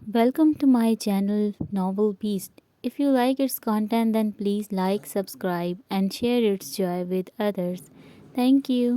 Welcome to my channel Novel Beast. If you like its content, then please like, subscribe, and share its joy with others. Thank you.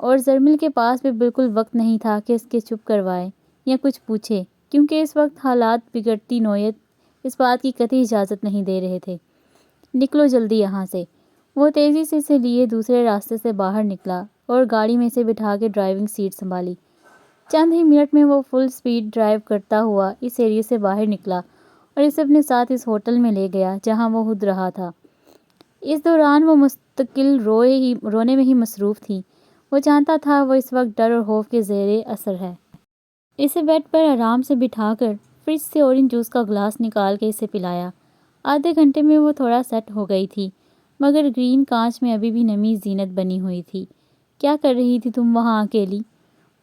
اور زرمل کے پاس بھی بالکل وقت نہیں تھا کہ اس کے چپ کروائے یا کچھ پوچھے، کیونکہ اس وقت حالات بگڑتی نوعیت اس بات کی قطعی اجازت نہیں دے رہے تھے۔ نکلو جلدی یہاں سے۔ وہ تیزی سے اسے لیے دوسرے راستے سے باہر نکلا اور گاڑی میں اسے بٹھا کے ڈرائیونگ سیٹ سنبھالی۔ چند ہی منٹ میں وہ فل سپیڈ ڈرائیو کرتا ہوا اس ایریے سے باہر نکلا اور اسے اپنے ساتھ اس ہوٹل میں لے گیا جہاں وہ خود رہا تھا۔ اس دوران وہ مستقل رونے میں ہی مصروف تھی۔ وہ جانتا تھا وہ اس وقت ڈر اور خوف کے زیر اثر ہے۔ اسے بیڈ پر آرام سے بٹھا کر فریج سے اورنج جوس کا گلاس نکال کے اسے پلایا۔ آدھے گھنٹے میں وہ تھوڑا سیٹ ہو گئی تھی، مگر گرین کانچ میں ابھی بھی نمی زینت بنی ہوئی تھی۔ کیا کر رہی تھی تم وہاں اکیلی؟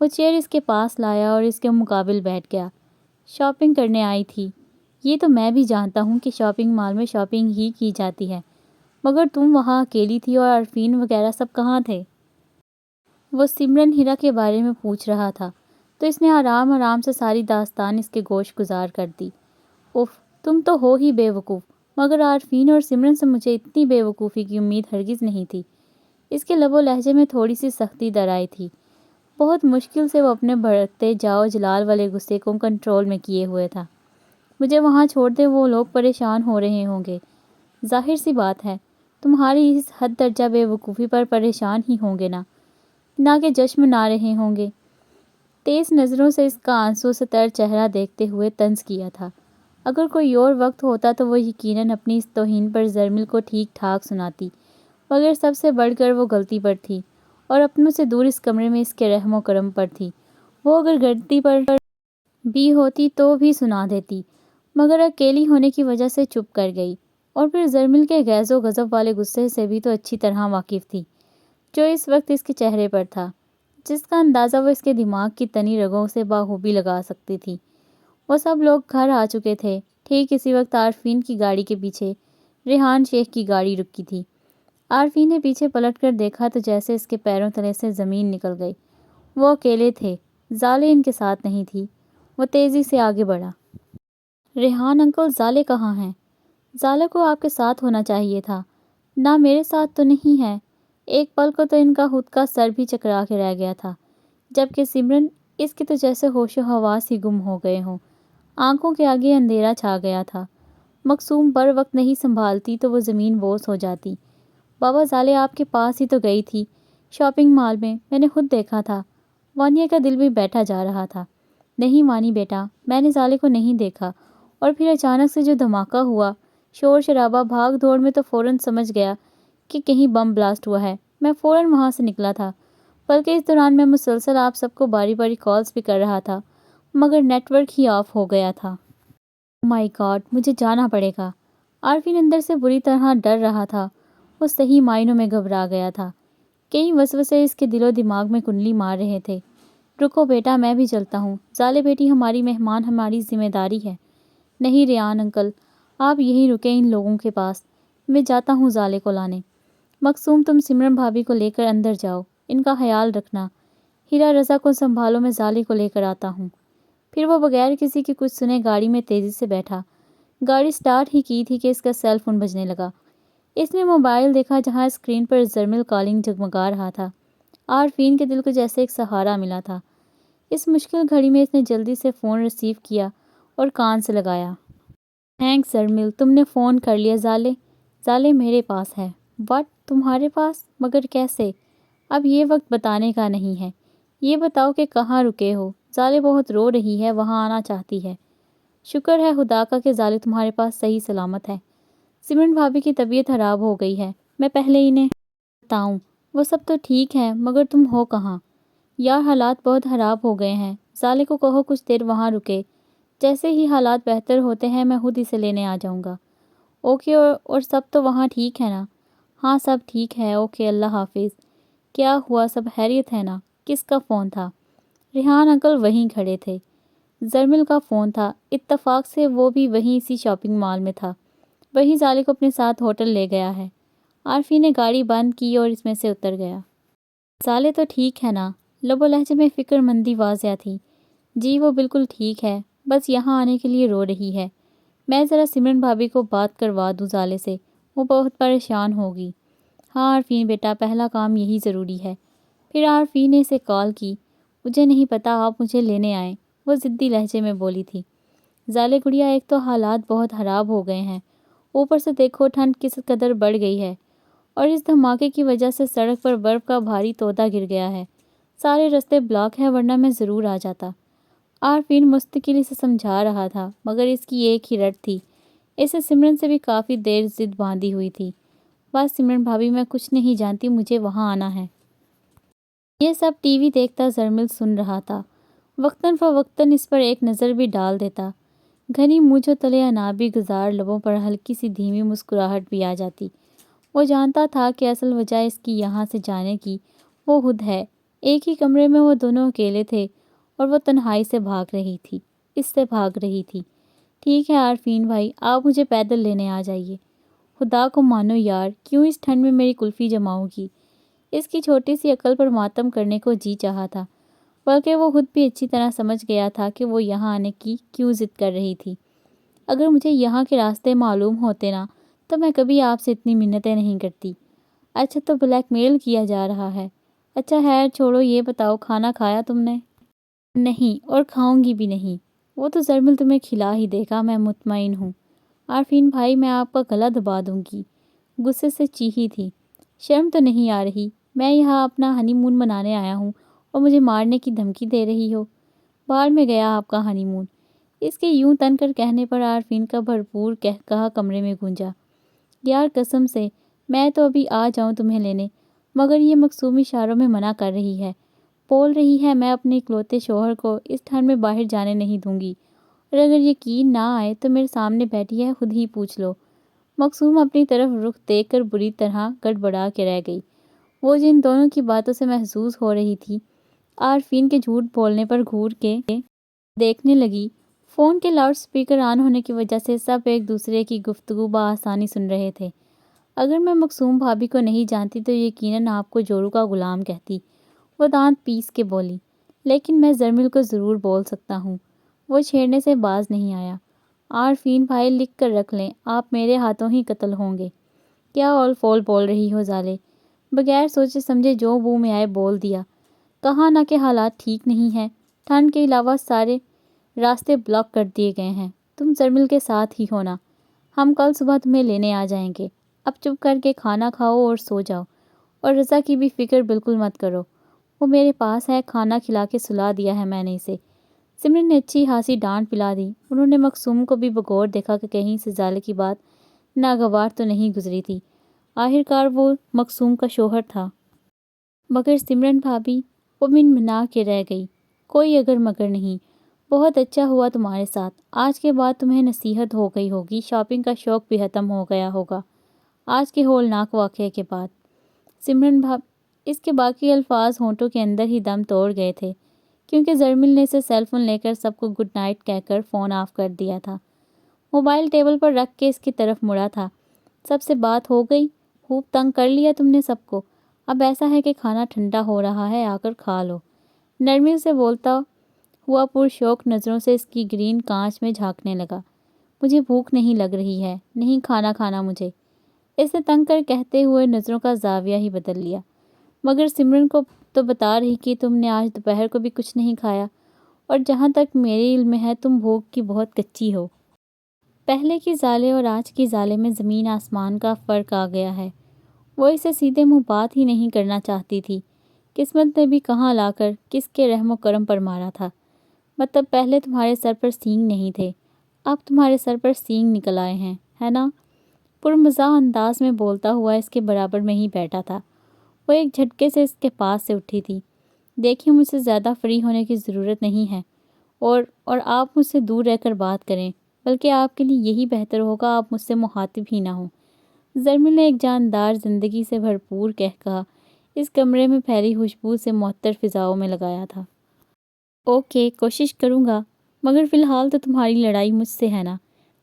وہ چیئر اس کے پاس لایا اور اس کے مقابل بیٹھ گیا۔ شاپنگ کرنے آئی تھی۔ یہ تو میں بھی جانتا ہوں کہ شاپنگ مال میں شاپنگ ہی کی جاتی ہے، مگر تم وہاں اکیلی تھی اور عارفین وغیرہ سب کہاں تھے؟ وہ سمرن ہیرا کے بارے میں پوچھ رہا تھا تو اس نے آرام سے ساری داستان اس کے گوش گزار کر دی۔ اف، تم تو ہو ہی بے وقوف، مگر عارفین اور سمرن سے مجھے اتنی بے وقوفی کی امید ہرگز نہیں تھی۔ اس کے لب و لہجے میں تھوڑی سی سختی در آئی تھی۔ بہت مشکل سے وہ اپنے بھڑکتے جاؤ جلال والے غصے کو کنٹرول میں کیے ہوئے تھا۔ مجھے وہاں چھوڑ دے، وہ لوگ پریشان ہو رہے ہوں گے۔ ظاہر سی بات ہے، تمہاری اس حد درجہ بے وقوفی پر پریشان ہی ہوں گے نہ کہ جشن منا رہے ہوں گے۔ تیز نظروں سے اس کا آنسو سے تر چہرہ دیکھتے ہوئے طنز کیا تھا۔ اگر کوئی اور وقت ہوتا تو وہ یقیناً اپنی اس توہین پر زرمل کو ٹھیک ٹھاک سناتی، مگر سب سے بڑھ کر وہ غلطی پر تھی اور اپنوں سے دور اس کمرے میں اس کے رحم و کرم پر تھی۔ وہ اگر غلطی پر بھی ہوتی تو بھی سنا دیتی، مگر اکیلی ہونے کی وجہ سے چپ کر گئی، اور پھر زرمل کے غیظ و غضب والے غصے سے بھی تو اچھی طرح واقف تھی، جو اس وقت اس کے چہرے پر تھا، جس کا اندازہ وہ اس کے دماغ کی تنی رگوں سے بخوبی لگا سکتی تھی۔ وہ سب لوگ گھر آ چکے تھے۔ ٹھیک اسی وقت عارفین کی گاڑی کے پیچھے ریحان شیخ کی گاڑی رکی تھی۔ عارفین نے پیچھے پلٹ کر دیکھا تو جیسے اس کے پیروں تلے سے زمین نکل گئی۔ وہ اکیلے تھے، زالے ان کے ساتھ نہیں تھی۔ وہ تیزی سے آگے بڑھا۔ ریحان انکل، زالے کہاں ہیں؟ زالے کو آپ کے ساتھ ہونا چاہیے تھا۔ نہ، میرے ساتھ تو نہیں ہے۔ ایک پل کو تو ان کا خود کا سر بھی چکرا کے رہ گیا تھا، جبکہ سمرن، اس کے تو جیسے ہوش و حواس ہی گم ہو گئے ہوں۔ آنکھوں کے آگے اندھیرا چھا گیا تھا۔ مقصوم بر وقت نہیں سنبھالتی تو وہ زمین بوس ہو جاتی۔ بابا، زالے آپ کے پاس ہی تو گئی تھی، شاپنگ مال میں نے خود دیکھا تھا۔ وانیہ کا دل بھی بیٹھا جا رہا تھا۔ نہیں وانی بیٹا، میں نے زالے کو نہیں دیکھا، اور پھر اچانک سے جو دھماکہ ہوا، شور شرابہ، بھاگ دوڑ میں تو فوراً سمجھ گیا کہ کہیں بم بلاسٹ ہوا ہے۔ میں فوراً وہاں سے نکلا تھا، بلکہ اس دوران میں مسلسل آپ سب کو باری باری کالز بھی کر رہا تھا، مگر نیٹ ورک ہی آف ہو گیا تھا۔ او مائی گاڈ، مجھے جانا پڑے گا۔ عارفین اندر سے بری طرح ڈر رہا تھا۔ وہ صحیح معنوں میں گھبرا گیا تھا۔ کئی وسوسے اس کے دل و دماغ میں کنڈلی مار رہے تھے۔ رکو بیٹا، میں بھی چلتا ہوں۔ زالے بیٹی ہماری مہمان، ہماری ذمہ داری ہے۔ نہیں ریحان انکل، آپ یہیں رکیں ان لوگوں کے پاس، میں جاتا ہوں زالے کو لانے۔ مقصوم، تم سمرن بھابھی کو لے کر اندر جاؤ، ان کا خیال رکھنا۔ ہیرا رضا کو سنبھالو، میں زالے کو لے کر آتا ہوں۔ پھر وہ بغیر کسی کی کچھ سنے گاڑی میں تیزی سے بیٹھا۔ گاڑی سٹارٹ ہی کی تھی کہ اس کا سیل فون بجنے لگا۔ اس نے موبائل دیکھا جہاں اسکرین پر زرمل کالنگ جگمگا رہا تھا۔ عارفین کے دل کو جیسے ایک سہارا ملا تھا۔ اس مشکل گھڑی میں اس نے جلدی سے فون ریسیو کیا اور کان سے لگایا۔ تھینکس زرمل، تم نے فون کر لیا۔ زالے میرے پاس ہے۔ واٹ، تمہارے پاس؟ مگر کیسے؟ اب یہ وقت بتانے کا نہیں ہے۔ یہ بتاؤ کہ کہاں رکے ہو؟ زالے بہت رو رہی ہے، وہاں آنا چاہتی ہے۔ شکر ہے خدا کا کہ زالے تمہارے پاس صحیح سلامت ہے۔ سمرن بھابھی کی طبیعت خراب ہو گئی ہے، میں پہلے انہیں بتاؤں۔ وہ سب تو ٹھیک ہے، مگر تم ہو کہاں؟ یار، حالات بہت خراب ہو گئے ہیں۔ زالے کو کہو کچھ دیر وہاں رکے، جیسے ہی حالات بہتر ہوتے ہیں میں خود اسے لینے آ جاؤں گا۔ اوکے، اور سب تو وہاں ٹھیک ہے نا؟ ہاں سب ٹھیک ہے، اوکے، اللہ حافظ۔ کیا ہوا، سب خیریت ہے نا؟ کس کا فون تھا؟ ریحان انکل وہیں کھڑے تھے۔ زرمل کا فون تھا، اتفاق سے وہ بھی وہیں اسی شاپنگ مال میں تھا، وہی زالے کو اپنے ساتھ ہوٹل لے گیا ہے۔ عارفین نے گاڑی بند کی اور اس میں سے اتر گیا۔ زالے تو ٹھیک ہے نا؟ لب و لہجے میں فکر مندی واضح تھی۔ جی وہ بالکل ٹھیک ہے، بس یہاں آنے کے لیے رو رہی ہے۔ میں ذرا سمرن بھابھی کو بات کروا دوں زالے سے، وہ بہت پریشان ہوگی۔ ہاں عارفین بیٹا، پہلا کام یہی ضروری ہے، پھر عارفین نے اسے کال کی۔ مجھے نہیں پتا، آپ مجھے لینے آئیں، وہ ضدی لہجے میں بولی تھی۔ ظالے گڑیا، ایک تو حالات بہت خراب ہو گئے ہیں، اوپر سے دیکھو ٹھنڈ کس قدر بڑھ گئی ہے، اور اس دھماکے کی وجہ سے سڑک پر برف کا بھاری تودہ گر گیا ہے۔ سارے راستے بلاک ہیں، ورنہ میں ضرور آ جاتا۔ عارفین مستقل اسے سمجھا رہا تھا، مگر اس کی ایک ہی رٹ تھی۔ اسے سمرن سے بھی کافی دیر ضد باندھی ہوئی تھی۔ بس سمرن بھابھی، میں کچھ نہیں جانتی، مجھے وہاں آنا ہے۔ یہ سب ٹی وی دیکھتا زرمل سن رہا تھا، وقتاً فوقتاً اس پر ایک نظر بھی ڈال دیتا۔ گھنی مونچھوں تلے عنابی گزار لبوں پر ہلکی سی دھیمی مسکراہٹ بھی آ جاتی۔ وہ جانتا تھا کہ اصل وجہ اس کی یہاں سے جانے کی وہ خود ہے۔ ایک ہی کمرے میں وہ دونوں اکیلے تھے اور وہ تنہائی سے بھاگ رہی تھی، اس سے بھاگ رہی تھی۔ ٹھیک ہے عارفین بھائی، آپ مجھے پیدل لینے آ جائیے۔ خدا کو مانو یار، کیوں اس ٹھنڈ میں میری کلفی جماؤ گی؟ اس کی چھوٹی سی عقل پر ماتم کرنے کو جی چاہا تھا، بلکہ وہ خود بھی اچھی طرح سمجھ گیا تھا کہ وہ یہاں آنے کی کیوں ضد کر رہی تھی۔ اگر مجھے یہاں کے راستے معلوم ہوتے نا، تو میں کبھی آپ سے اتنی منتیں نہیں کرتی۔ اچھا، تو بلیک میل کیا جا رہا ہے۔ اچھا خیر چھوڑو، یہ بتاؤ کھانا کھایا تم نے؟ نہیں، اور کھاؤں گی بھی نہیں۔ وہ تو زرمل تمہیں کھلا ہی دے گا، میں مطمئن ہوں۔ عارفین بھائی، میں آپ کا گلا دبا دوں گی، غصے سے چیخی تھی۔ شرم تو نہیں آ رہی؟ میں یہاں اپنا ہنی مون منانے آیا ہوں اور مجھے مارنے کی دھمکی دے رہی ہو؟ باہر میں گیا آپ کا ہنی مون۔ اس کے یوں تن کر کہنے پر عارفین کا بھرپور کہا کمرے میں گونجا۔ یار قسم سے، میں تو ابھی آ جاؤں تمہیں لینے، مگر یہ مقصوم اشاروں میں منع کر رہی ہے، بول رہی ہے میں اپنے اکلوتے شوہر کو اس ٹھنڈ میں باہر جانے نہیں دوں گی، اور اگر یقین نہ آئے تو میرے سامنے بیٹھی ہے، خود ہی پوچھ لو۔ مقصوم اپنی طرف رخ دیکھ کر بری طرح گڑبڑا کے رہ گئی۔ وہ جن دونوں کی باتوں سے محظوظ ہو رہی تھی، عارفین کے جھوٹ بولنے پر گھور کے دیکھنے لگی۔ فون کے لاؤڈ سپیکر آن ہونے کی وجہ سے سب ایک دوسرے کی گفتگو بآسانی سن رہے تھے۔ اگر میں مقصوم بھابھی کو نہیں جانتی تو یقیناً آپ کو جورو کا غلام کہتی، وہ دانت پیس کے بولی۔ لیکن میں زرمل کو ضرور بول سکتا ہوں۔ وہ چھیڑنے سے باز نہیں آیا۔ عارفین بھائی، لکھ کر رکھ لیں، آپ میرے ہاتھوں ہی قتل ہوں گے۔ کیا اول فول بول رہی ہو ظالے؟ بغیر سوچے سمجھے جو منہ میں آئے بول دیا۔ کہا نہ کہ حالات ٹھیک نہیں ہیں، ٹھنڈ کے علاوہ سارے راستے بلاک کر دیے گئے ہیں۔ تم زرمل کے ساتھ ہی ہونا، ہم کل صبح تمہیں لینے آ جائیں گے۔ اب چپ کر کے کھانا کھاؤ اور سو جاؤ، اور رضا کی بھی فکر بالکل مت کرو، وہ میرے پاس ہے، کھانا کھلا کے سلا دیا ہے میں نے اسے۔ سمرن نے اچھی خاصی ڈانٹ پلا دی۔ انہوں نے مقصوم کو بھی بغور دیکھا کہ کہیں سے ظالے کی بات ناگوار تو نہیں گزری تھی۔ آخرکار وہ مقصوم کا شوہر تھا۔ مگر سمرن بھابھی، وہ منمنا کے رہ گئی۔ کوئی اگر مگر نہیں، بہت اچھا ہوا تمہارے ساتھ۔ آج کے بعد تمہیں نصیحت ہو گئی ہوگی، شاپنگ کا شوق بھی ختم ہو گیا ہوگا آج کے ہولناک واقعے کے بعد۔ سمرن اس کے باقی الفاظ ہونٹوں کے اندر ہی دم توڑ گئے تھے، کیونکہ زرمل نے اسے سیل فون لے کر سب کو گڈ نائٹ کہہ کر فون آف کر دیا تھا۔ موبائل ٹیبل پر رکھ کے اس کی طرف مڑا تھا۔ سب سے بات ہو گئی؟ خوب تنگ کر لیا تم نے سب کو؟ اب ایسا ہے کہ کھانا ٹھنڈا ہو رہا ہے، آ کر کھا لو۔ نرمی سے بولتا ہوا پرشوق نظروں سے اس کی گرین کانچ میں جھانکنے لگا۔ مجھے بھوک نہیں لگ رہی ہے، نہیں کھانا کھانا مجھے۔ اس نے تنگ کر کہتے ہوئے نظروں کا زاویہ ہی بدل لیا۔ مگر سمرن کو تو بتا رہی کہ تم نے آج دوپہر کو بھی کچھ نہیں کھایا، اور جہاں تک میرے علم میں ہے تم بھوک کی بہت کچی ہو۔ پہلے کی ظالے اور آج کی ظالے میں زمین آسمان کا فرق آ گیا ہے۔ وہ اسے سیدھے منہ بات ہی نہیں کرنا چاہتی تھی۔ قسمت نے بھی کہاں لا کر کس کے رحم و کرم پر مارا تھا۔ مطلب پہلے تمہارے سر پر سینگ نہیں تھے، اب تمہارے سر پر سینگ نکل آئے ہیں، ہے نا؟ پرمزاح انداز میں بولتا ہوا اس کے برابر میں ہی بیٹھا تھا۔ وہ ایک جھٹکے سے اس کے پاس سے اٹھی تھی۔ دیکھیں، مجھ سے زیادہ فری ہونے کی ضرورت نہیں ہے، اور آپ مجھ سے دور رہ کر بات کریں، بلکہ آپ کے لیے یہی بہتر ہوگا آپ مجھ سے مخاطب ہی نہ ہوں۔ زرمل نے ایک جاندار زندگی سے بھرپور کہا اس کمرے میں پھیلی خوشبو سے معطر فضاؤں میں لگایا تھا۔ اوکے، کوشش کروں گا، مگر فی الحال تو تمہاری لڑائی مجھ سے ہے نا،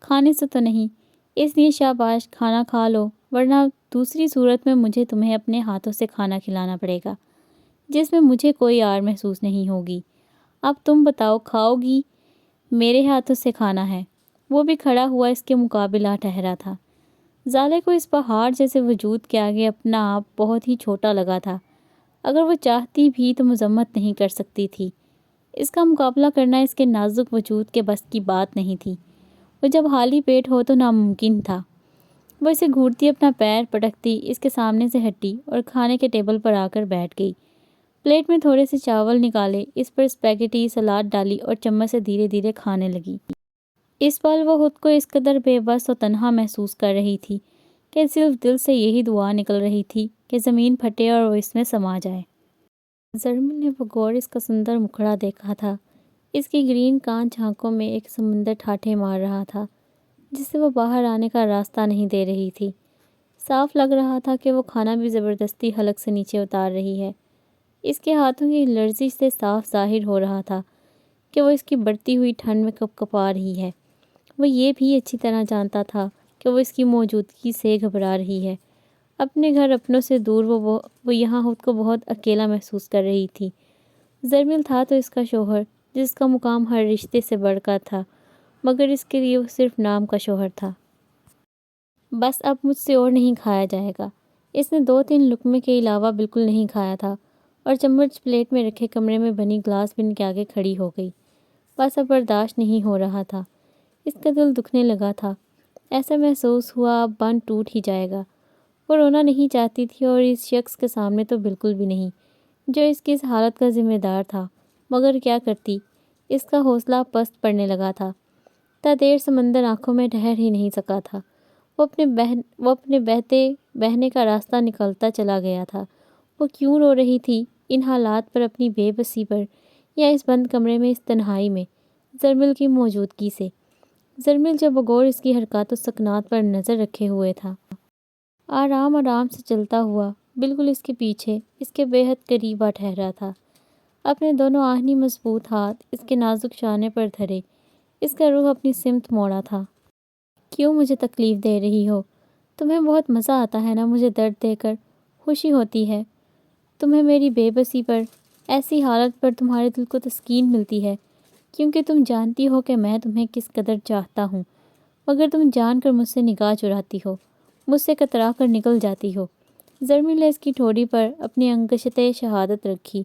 کھانے سے تو نہیں۔ اس لیے شاباش، کھانا کھا لو، ورنہ دوسری صورت میں مجھے تمہیں اپنے ہاتھوں سے کھانا کھلانا پڑے گا، جس میں مجھے کوئی آر محسوس نہیں ہوگی۔ اب تم بتاؤ، کھاؤ گی؟ میرے ہاتھوں سے کھانا ہے۔ وہ بھی کھڑا ہوا اس کے مقابل آ ٹھہرا تھا۔ ظالے کو اس پہاڑ جیسے وجود کے آگے اپنا آپ بہت ہی چھوٹا لگا تھا۔ اگر وہ چاہتی بھی تو مذمت نہیں کر سکتی تھی۔ اس کا مقابلہ کرنا اس کے نازک وجود کے بس کی بات نہیں تھی۔ وہ جب خالی پیٹ ہو تو ناممکن تھا۔ وہ اسے گھورتی اپنا پیر پٹکتی اس کے سامنے سے ہٹی اور کھانے کے ٹیبل پر آ کر بیٹھ گئی۔ پلیٹ میں تھوڑے سے چاول نکالے، اس پر اسپیگیٹی سلاد ڈالی اور چمچ سے دھیرے دھیرے کھانے لگی۔ اس پل وہ خود کو اس قدر بے بس اور تنہا محسوس کر رہی تھی کہ صرف دل سے یہی دعا نکل رہی تھی کہ زمین پھٹے اور وہ اس میں سما جائے۔ زرمل نے بغور اس کا سندر مکھڑا دیکھا تھا۔ اس کی گرین کانچ آنکھوں میں ایک سمندر ٹھاٹھے مار رہا تھا جس سے وہ باہر آنے کا راستہ نہیں دے رہی تھی۔ صاف لگ رہا تھا کہ وہ کھانا بھی زبردستی حلق سے نیچے اتار رہی ہے۔ اس کے ہاتھوں کی لرزش سے صاف ظاہر ہو رہا تھا کہ وہ اس کی بڑھتی ہوئی ٹھنڈ میں کپ کپا رہی ہے۔ وہ یہ بھی اچھی طرح جانتا تھا کہ وہ اس کی موجودگی سے گھبرا رہی ہے۔ اپنے گھر اپنوں سے دور وہ یہاں خود کو بہت اکیلا محسوس کر رہی تھی۔ زرمل تھا تو اس کا شوہر، جس کا مقام ہر رشتے سے بڑھ کر تھا، مگر اس کے لیے وہ صرف نام کا شوہر تھا۔ بس اب مجھ سے اور نہیں کھایا جائے گا۔ اس نے 2-3 لقمے کے علاوہ بالکل نہیں کھایا تھا اور چمچ پلیٹ میں رکھے کمرے میں بنی گلاس بن کے آگے کھڑی ہو گئی۔ بس اب برداشت نہیں ہو رہا تھا۔ اس کا دل دکھنے لگا تھا۔ ایسا محسوس ہوا اب بند ٹوٹ ہی جائے گا۔ وہ رونا نہیں چاہتی تھی اور اس شخص کے سامنے تو بالکل بھی نہیں جو اس کی اس حالت کا ذمہ دار تھا، مگر کیا کرتی؟ اس کا حوصلہ پست پڑنے لگا تھا۔ تا دیر سمندر آنکھوں میں ٹھہر ہی نہیں سکا تھا۔ وہ اپنے بہنے کا راستہ نکلتا چلا گیا تھا۔ وہ کیوں رو رہی تھی؟ ان حالات پر، اپنی بے بسی پر، یا اس بند کمرے میں، اس تنہائی میں، زرمل کی موجودگی سے؟ زرمل جو بغور اس کی حرکات و سکنات پر نظر رکھے ہوئے تھا، آرام آرام سے چلتا ہوا بالکل اس کے پیچھے، اس کے بے حد قریب آ ٹھہرا تھا۔ اپنے دونوں آہنی مضبوط ہاتھ اس کے نازک شانے پر دھرے، اس کا روح اپنی سمت موڑا تھا۔ کیوں مجھے تکلیف دے رہی ہو؟ تمہیں بہت مزہ آتا ہے نا مجھے درد دے کر؟ خوشی ہوتی ہے تمہیں میری بے بسی پر؟ ایسی حالت پر تمہارے دل کو تسکین ملتی ہے کیونکہ تم جانتی ہو کہ میں تمہیں کس قدر چاہتا ہوں، مگر تم جان کر مجھ سے نگاہ چراتی ہو، مجھ سے کترا کر نکل جاتی ہو۔ زرمل نے اس کی ٹھوڑی پر اپنی انگشتِ شہادت رکھی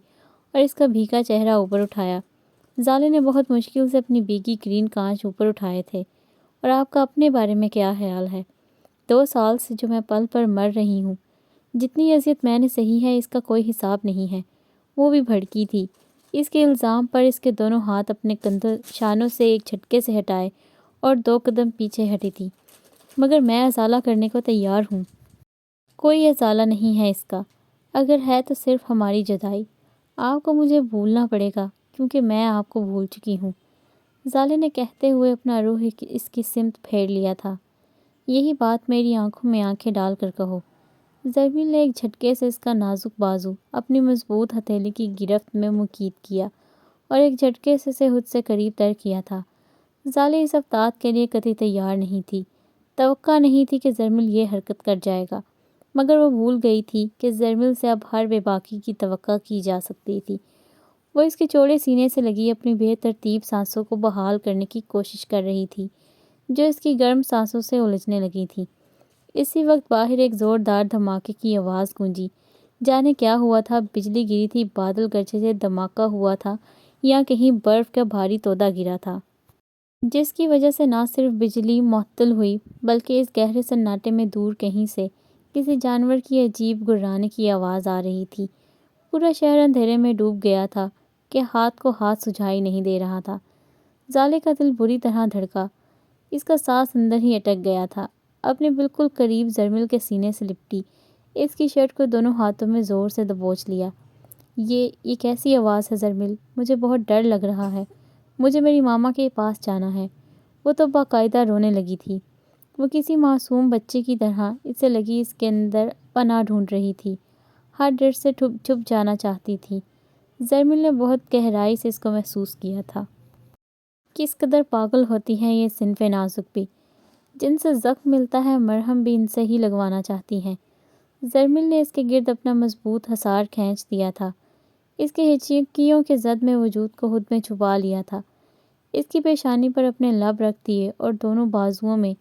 اور اس کا بھیگا چہرہ اوپر اٹھایا۔ زالے نے بہت مشکل سے اپنی بھیگی گرین کانچ اوپر اٹھائے تھے۔ اور آپ کا اپنے بارے میں کیا خیال ہے؟ 2 سال سے جو میں پل پر مر رہی ہوں، جتنی اذیت میں نے سہی ہے اس کا کوئی حساب نہیں ہے۔ وہ بھی بھڑکی تھی۔ اس کے الزام پر اس کے دونوں ہاتھ اپنے شانوں سے ایک جھٹکے سے ہٹائے اور 2 قدم پیچھے ہٹی تھی۔ مگر میں ازالہ کرنے کو تیار ہوں۔ کوئی ازالہ نہیں ہے اس کا۔ اگر ہے تو صرف ہماری جدائی۔ آپ کو مجھے بھولنا پڑے گا کیونکہ میں آپ کو بھول چکی ہوں۔ زالے نے کہتے ہوئے اپنا رخ اس کی سمت پھیر لیا تھا۔ یہی بات میری آنکھوں میں آنکھیں ڈال کر کہو۔ زرمل نے ایک جھٹکے سے اس کا نازک بازو اپنی مضبوط ہتھیلی کی گرفت میں مقید کیا اور ایک جھٹکے سے اسے خود سے قریب تر کیا تھا۔ زالے اس افتاد کے لیے قطعی تیار نہیں تھی۔ توقع نہیں تھی کہ زرمل یہ حرکت کر جائے گا، مگر وہ بھول گئی تھی کہ زرمل سے اب ہر بے باکی کی توقع کی جا سکتی تھی۔ وہ اس کے چوڑے سینے سے لگی اپنی بے ترتیب سانسوں کو بحال کرنے کی کوشش کر رہی تھی جو اس کی گرم سانسوں سے الجھنے لگی تھی۔ اسی وقت باہر ایک زوردار دھماکے کی آواز گونجی۔ جانے کیا ہوا تھا، بجلی گری تھی، بادل گرجے سے دھماکہ ہوا تھا یا کہیں برف کا بھاری تودہ گرا تھا، جس کی وجہ سے نہ صرف بجلی معطل ہوئی بلکہ اس گہرے سناٹے میں دور کہیں سے کسی جانور کی عجیب گررانے کی آواز آ رہی تھی۔ پورا شہر اندھیرے میں ڈوب گیا تھا کہ ہاتھ کو ہاتھ سجھائی نہیں دے رہا تھا۔ زالے کا دل بری طرح دھڑکا۔ اس کا سانس اندر ہی اٹک گیا تھا۔ اپنے بالکل قریب زرمل کے سینے سے لپٹی، اس کی شرٹ کو دونوں ہاتھوں میں زور سے دبوچ لیا۔ یہ کیسی آواز ہے زرمل؟ مجھے بہت ڈر لگ رہا ہے۔ مجھے میری ماما کے پاس جانا ہے۔ وہ تو باقاعدہ رونے لگی تھی۔ وہ کسی معصوم بچے کی طرح اس سے لگی اس کے اندر پناہ ڈھونڈ رہی تھی، ہر ڈر سے چھپ جانا چاہتی تھی۔ زرمل نے بہت گہرائی سے اس کو محسوس کیا تھا۔ کس قدر پاگل ہوتی ہیں یہ صنف نازک بھی، جن سے زخم ملتا ہے مرہم بھی ان سے ہی لگوانا چاہتی ہیں۔ زرمل نے اس کے گرد اپنا مضبوط حصار کھینچ دیا تھا، اس کے ہچکیوں کے زد میں وجود کو خود میں چھپا لیا تھا، اس کی پیشانی پر اپنے لب رکھ دیے اور دونوں بازوؤں میں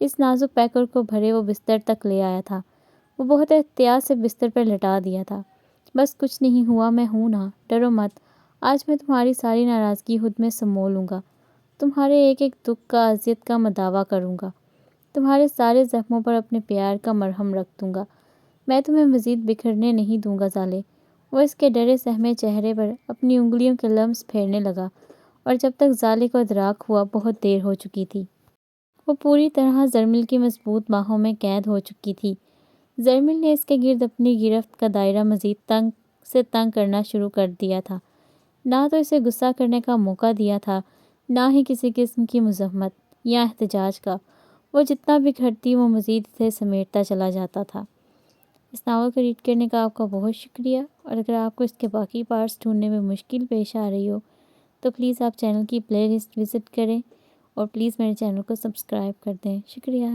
اس نازک پیکر کو بھرے وہ بستر تک لے آیا تھا۔ وہ بہت احتیاط سے بستر پر لٹا دیا تھا۔ بس کچھ نہیں ہوا، میں ہوں نا، ڈرو مت۔ آج میں تمہاری ساری ناراضگی خود میں سمو لوں گا، تمہارے ایک ایک دکھ کا، اذیت کا مداوع کروں گا، تمہارے سارے زخموں پر اپنے پیار کا مرہم رکھ دوں گا۔ میں تمہیں مزید بکھرنے نہیں دوں گا زالے۔ وہ اس کے ڈرے سہمے چہرے پر اپنی انگلیوں کے لمس پھیرنے لگا، اور جب تک زالے کو ادراک ہوا بہت دیر ہو چکی تھی۔ وہ پوری طرح زرمل کی مضبوط باہوں میں قید ہو چکی تھی۔ زرمل نے اس کے گرد اپنی گرفت کا دائرہ مزید تنگ سے تنگ کرنا شروع کر دیا تھا۔ نہ تو اسے غصہ کرنے کا موقع دیا تھا، نہ ہی کسی قسم کی مزاحمت یا احتجاج کا۔ وہ جتنا بکھرتی وہ مزید اسے سمیٹتا چلا جاتا تھا۔ اس ناول کو ریڈ کرنے کا آپ کا بہت شکریہ، اور اگر آپ کو اس کے باقی پارٹس ڈھونڈنے میں مشکل پیش آ رہی ہو تو پلیز آپ چینل کی پلے لسٹ وزٹ کریں، اور پلیز میرے چینل کو سبسکرائب کر دیں۔ شکریہ۔